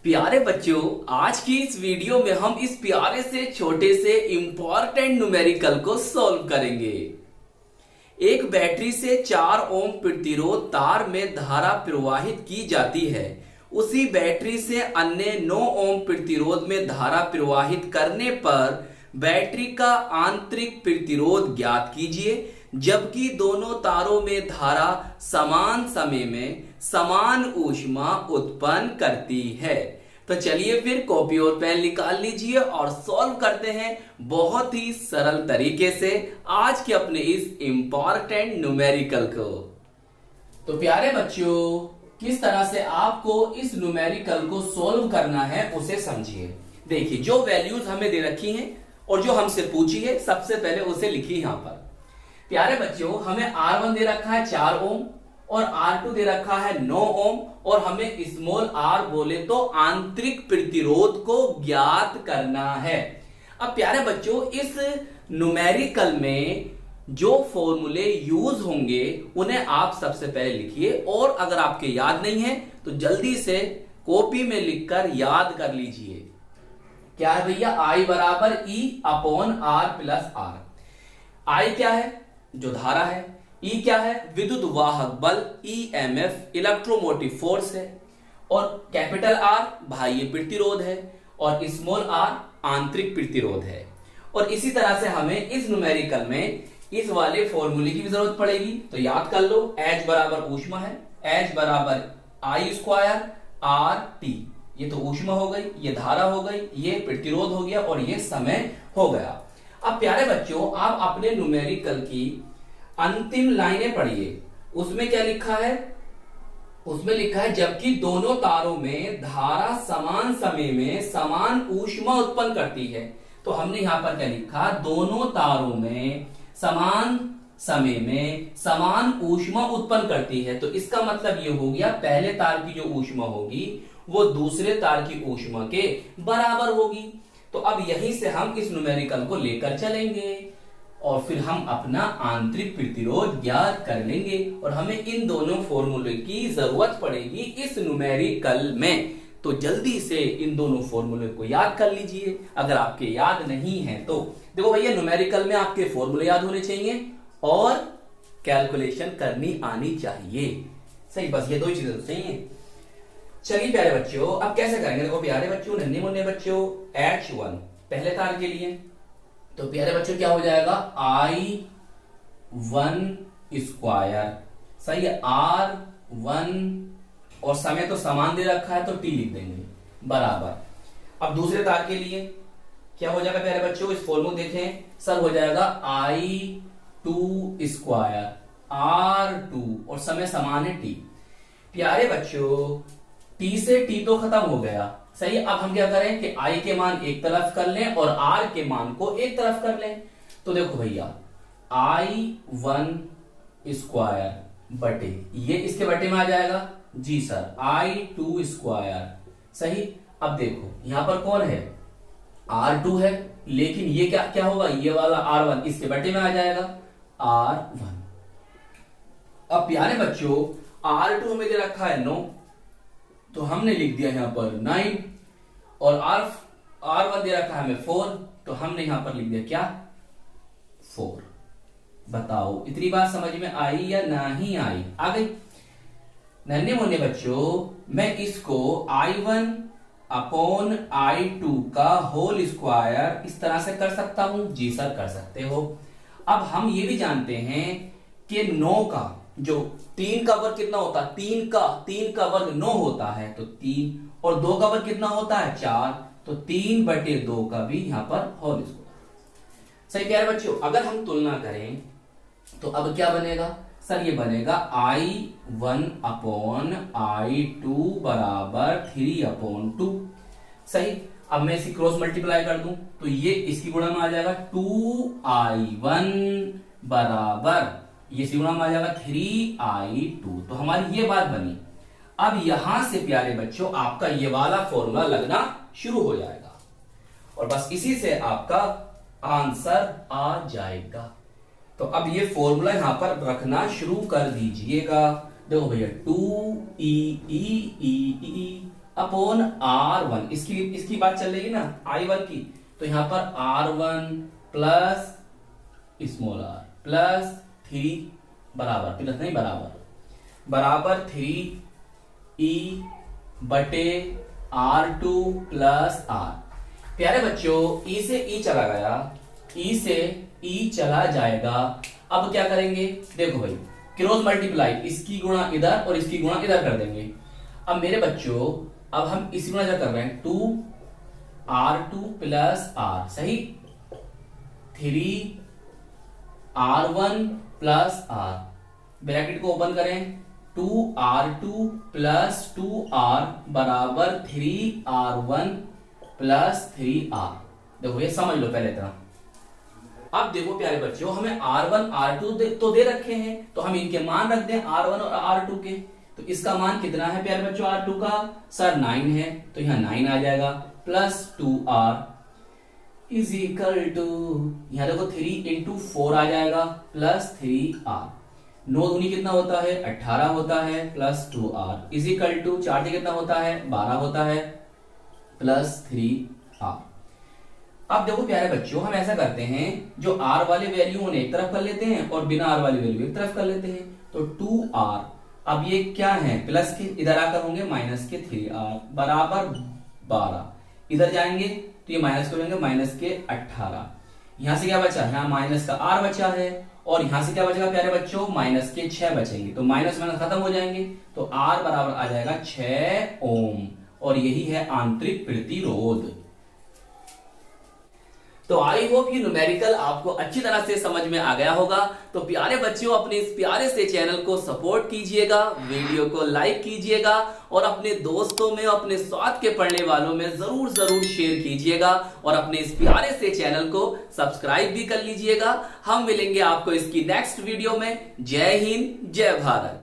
प्यारे बच्चों, आज की इस वीडियो में हम इस प्यारे से छोटे से इंपॉर्टेंट न्यूमेरिकल को सॉल्व करेंगे। एक बैटरी से 4 ओम प्रतिरोध तार में धारा प्रवाहित की जाती है। उसी बैटरी से अन्य 9 ओम प्रतिरोध में धारा प्रवाहित करने पर बैटरी का आंतरिक प्रतिरोध ज्ञात कीजिए, जबकि दोनों तारों में धारा समान समय में समान ऊष्मा उत्पन्न करती है। तो चलिए फिर कॉपी और पेन निकाल लीजिए और सॉल्व करते हैं बहुत ही सरल तरीके से आज के अपने इस इंपॉर्टेंट न्यूमेरिकल को। तो प्यारे बच्चों, किस तरह से आपको इस न्यूमेरिकल को सॉल्व करना है उसे समझिए। देखिए, जो वैल्यूज हमें दे रखी हैं और जो हमसे पूछी है, सबसे पहले उसे लिखिए यहां पर। प्यारे बच्चों, हमें R1 दे रखा है 4 ओम और R2 दे रखा है 9 ओम और हमें स्मॉल r बोले तो आंतरिक प्रतिरोध को ज्ञात करना है। अब प्यारे बच्चों, इस न्यूमेरिकल में जो फॉर्मूले यूज होंगे उन्हें आप सबसे पहले लिखिए, और अगर आपके याद नहीं है तो जल्दी से कॉपी में लिखकर याद कर लीजिए। क्या है भैया? I बराबर E upon R plus R। I क्या है? जो धारा है। E क्या है? विद्युत वाहक बल EMF इलेक्ट्रोमोटिव फोर्स है। और कैपिटल R बाह्य प्रतिरोध है और स्मॉल r आंतरिक प्रतिरोध है। और इसी तरह से हमें इस न्यूमेरिकल में इस वाले फॉर्मूले की भी जरूरत पड़ेगी, तो याद कर लो। H बराबर ऊष्मा है, H बराबर I स्क्वायर RT। ये तो ऊष्मा हो गई, ये धारा हो गई, ये प्रतिरोध हो गया और ये समय हो गया। अब प्यारे बच्चों, आप अपने न्यूमेरिकल की अंतिम लाइनें पढ़िए। उसमें क्या लिखा है? उसमें लिखा है जबकि दोनों तारों में धारा समान समय में समान ऊष्मा उत्पन्न करती है। तो हमने यहां पर क्या लिखा? दोनों तारों में समान समय में समान ऊष्मा उत्पन्न करती है। तो इसका मतलब ये हो गया, पहले तार की जो ऊष्मा होगी वो दूसरे तार की ऊष्मा के बराबर होगी। तो अब यहीं से हम इस न्यूमेरिकल को लेकर चलेंगे और फिर हम अपना आंतरिक प्रतिरोध ज्ञात कर लेंगे, और हमें इन दोनों फॉर्मूले की जरूरत पड़ेगी इस न्यूमेरिकल में। तो जल्दी से इन दोनों फॉर्मूले को याद कर लीजिए अगर आपके याद नहीं है तो। देखो भैया, न्यूमेरिकल में आपके फॉर्मूले याद होने चाहिए और कैलकुलेशन करनी आनी चाहिए। सही, बस ये दो ही चीजें तो चाहिए। चलिए प्यारे बच्चों, अब कैसे करेंगे? देखो प्यारे बच्चों, नन्हे मुन्ने बच्चों, H1 पहले तार के लिए, तो प्यारे बच्चों क्या हो जाएगा? I1 square. सही है, R1 और समय तो समान दे रखा है तो T लिख देंगे बराबर। अब दूसरे तार के लिए क्या हो जाएगा प्यारे बच्चों? इस फॉर्मूला देखें सर, हो जाएगा I2 स्क्वायर R2 और समय समान है T। प्यारे बच्चों, T से T तो खत्म हो गया। सही है, अब हम क्या करें कि I के मान एक तरफ कर लें और R के मान को एक तरफ कर लें। तो देखो भैया, I1 स्क्वायर बटे, ये इसके बटे में आ जाएगा जी सर, I2 स्क्वायर। सही, अब देखो यहां पर कौन है? R2 है, लेकिन ये क्या क्या होगा? ये वाला R1 इसके बटे में आ जाएगा R1। अब प्यारे बच्चों, R2 हमें दे रखा है 9, तो हमने लिख दिया यहां पर 9, और R1 दे रखा है हमें 4, तो हमने यहां पर लिख दिया क्या? 4। बताओ इतनी बात समझ में आई या नहीं आई? आ गई? नन्हे मुन्ने बच्चों, मैं इसको I1 अपॉन I2 का होल स्क्वायर इस तरह से कर सकता हूं? जी सर, कर सकते हो। अब हम ये भी जानते हैं कि 9 का जो 3 का वर्ग कितना होता है? 3 का वर्ग 9 होता है, तो 3, और 2 का वर्ग कितना होता है? 4, तो 3 बटे 2 का भी यहां पर होल स्क्वायर। सही प्यारे बच्चों, अगर हम तुलना करें तो अब क्या बनेगा? सर ये बनेगा I1 अपॉन I2 बराबर 3 अपॉन 2। सही, अब मैं इसी क्रॉस मल्टीप्लाई कर दूं तो ये इसकी गुणा में आ जाएगा 2I1 बराबर, ये इसी गुणा में आ जाएगा 3I2। तो हमारी ये बात बनी। अब यहां से प्यारे बच्चों आपका ये वाला फॉर्मूला लगना शुरू हो जाएगा और बस इसी से आपका आंसर आ जाएगा। तो अब ये फॉर्मूला यहां पर रखना शुरू कर दीजिएगा। देखो भैया, 2E E E E upon R1, इसकी बात चल रही है ना I1 की, तो यहां पर R1 plus small r plus 3 बराबर, प्लस नहीं बराबर 3e बटे R2 प्लस R। प्यारे बच्चों e से e चला गया, e से e चला जाएगा। अब क्या करेंगे, देखो भाई क्रॉस मल्टीप्लाई, इसकी गुणा इधर और इसकी गुणा इधर कर देंगे। अब मेरे बच्चों अब हम इसी गुणा क्या कर रहे हैं, 2R2 प्लस R, सही, 3R1 प्लस R, ब्रैकेट को ओपन करें, 2R2 प्लस 2R बराबर 3R1 प्लस 3R। देखो ये समझ लो पहले इतना। अब देखो प्यारे बच्चों हमें R1 R2 तो दे रखे हैं, तो हम इनके मान रख दें R1 और R2 के। तो इसका मान कितना है प्यारे बच्चों R2 का, सर 9 है, तो यहां 9 आ जाएगा plus 2R is equal to, यहां देखो 3 इंटू 4 आ जाएगा प्लस 3R। 9 दूनी कितना होता है 18 होता है plus 2R is equal to 4 से कितना होता है 12 होता है प्लस 3R। अब देखो प्यारे बच्चों हम ऐसा करते हैं, जो R वाले वैल्यू उन्हें एक तरफ कर लेते हैं और बिना R वाली वैल्यू एक तरफ कर लेते हैं। तो 2R, अब ये क्या है प्लस के, इधर आकर होंगे माइनस के 3R बराबर 12, इधर जाएंगे तो ये माइनस करेंगे माइनस के 18। यहां से क्या बचा, यहाँ माइनस का R बचा है, और यहां से क्या बचेगा प्यारे बच्चों माइनस के 6 बचेंगे, तो माइनस माइनस खत्म हो जाएंगे, तो R बराबर आ जाएगा 6 ओम, और यही है आंतरिक प्रतिरोध। तो आई होप ये न्यूमेरिकल आपको अच्छी तरह से समझ में आ गया होगा। तो प्यारे बच्चों अपने इस प्यारे से चैनल को सपोर्ट कीजिएगा, वीडियो को लाइक कीजिएगा, और अपने दोस्तों में, अपने साथ के पढ़ने वालों में जरूर शेयर कीजिएगा, और अपने इस प्यारे से चैनल को सब्सक्राइब भी कर लीजिएगा। हम मिलेंगे आपको इसकी नेक्स्ट वीडियो में। जय हिंद, जय भारत।